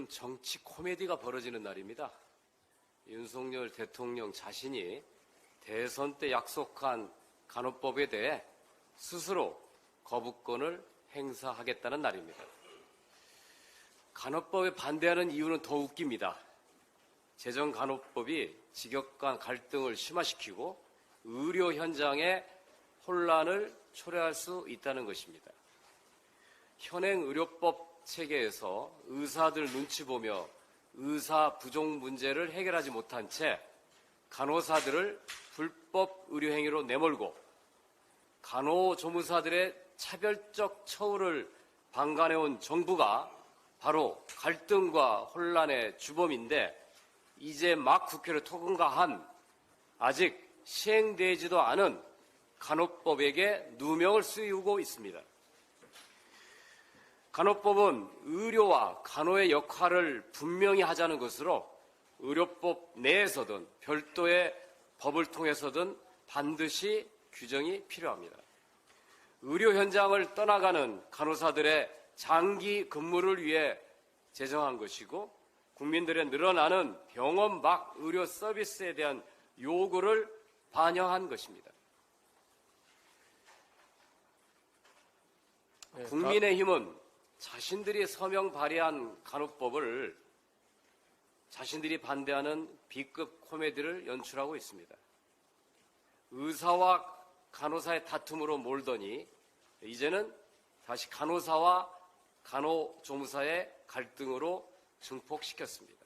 오늘은 정치 코미디가 벌어지는 날입니다. 윤석열 대통령 자신이 대선 때 약속한 간호법에 대해 스스로 거부권을 행사하겠다는 날입니다. 간호법에 반대하는 이유는 더 웃깁니다. 제정간호법이 직역 간 갈등을 심화시키고 의료 현장에 혼란을 초래할 수 있다는 것입니다. 현행 의료법 체계에서 의사들 눈치 보며 의사 부족 문제를 해결하지 못한 채 간호사들을 불법 의료행위로 내몰고 간호조무사들의 차별적 처우를 방관해온 정부가 바로 갈등과 혼란의 주범인데 이제 막 국회를 통과한 아직 시행되지도 않은 간호법에게 누명을 씌우고 있습니다. 간호법은 의료와 간호의 역할을 분명히 하자는 것으로 의료법 내에서든 별도의 법을 통해서든 반드시 규정이 필요합니다. 의료 현장을 떠나가는 간호사들의 장기 근무를 위해 제정한 것이고 국민들의 늘어나는 병원 밖 의료 서비스에 대한 요구를 반영한 것입니다. 국민의힘은 자신들이 서명 발의한 간호법을 자신들이 반대하는 B급 코미디를 연출하고 있습니다. 의사와 간호사의 다툼으로 몰더니 이제는 다시 간호사와 간호조무사의 갈등으로 증폭시켰습니다.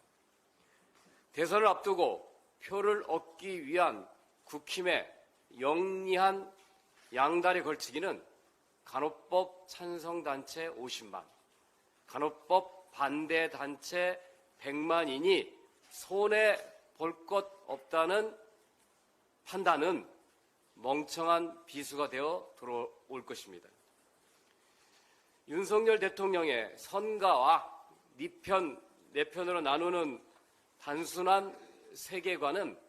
대선을 앞두고 표를 얻기 위한 국힘의 영리한 양다리 걸치기는 간호법 찬성단체 50만, 간호법 반대단체 100만인이 손해볼 것 없다는 판단은 멍청한 비수가 되어 들어올 것입니다. 윤석열 대통령의 선가와 네 편으로 나누는 단순한 세계관은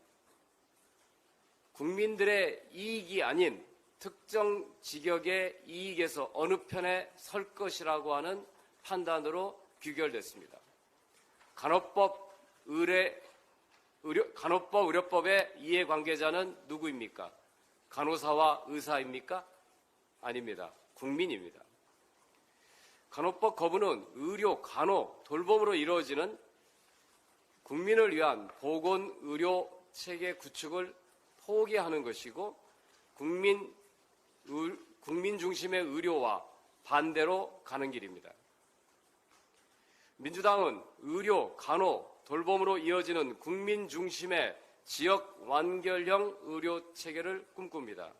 국민들의 이익이 아닌 특정 직역의 이익에서 어느 편에 설 것이라고 하는 판단으로 귀결됐습니다. 간호법 의료법의 이해관계자는 누구입니까? 간호사와 의사입니까? 아닙니다. 국민입니다. 간호법 거부는 의료, 간호, 돌봄으로 이루어지는 국민을 위한 보건의료 체계 구축을 포기하는 것이고 국민 중심의 의료와 반대로 가는 길입니다. 민주당은 의료, 간호, 돌봄으로 이어지는 국민 중심의 지역 완결형 의료 체계를 꿈꿉니다.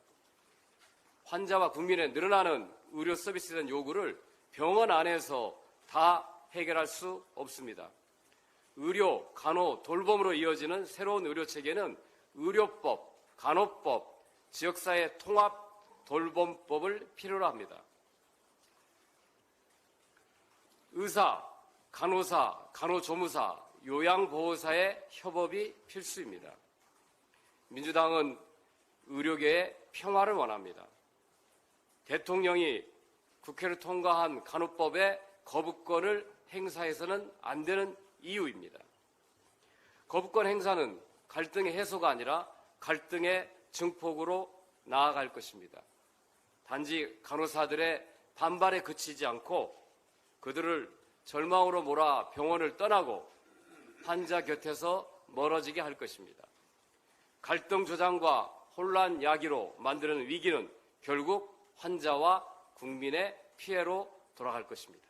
환자와 국민의 늘어나는 의료 서비스에 대한 요구를 병원 안에서 다 해결할 수 없습니다. 의료, 간호, 돌봄으로 이어지는 새로운 의료 체계는 의료법, 간호법, 지역사회 통합 돌봄법을 필요로 합니다. 의사, 간호사, 간호조무사, 요양보호사의 협업이 필수입니다. 민주당은 의료계의 평화를 원합니다. 대통령이 국회를 통과한 간호법에 거부권을 행사해서는 안 되는 이유입니다. 거부권 행사는 갈등의 해소가 아니라 갈등의 증폭으로 나아갈 것입니다. 단지 간호사들의 반발에 그치지 않고 그들을 절망으로 몰아 병원을 떠나고 환자 곁에서 멀어지게 할 것입니다. 갈등 조장과 혼란 야기로 만드는 위기는 결국 환자와 국민의 피해로 돌아갈 것입니다.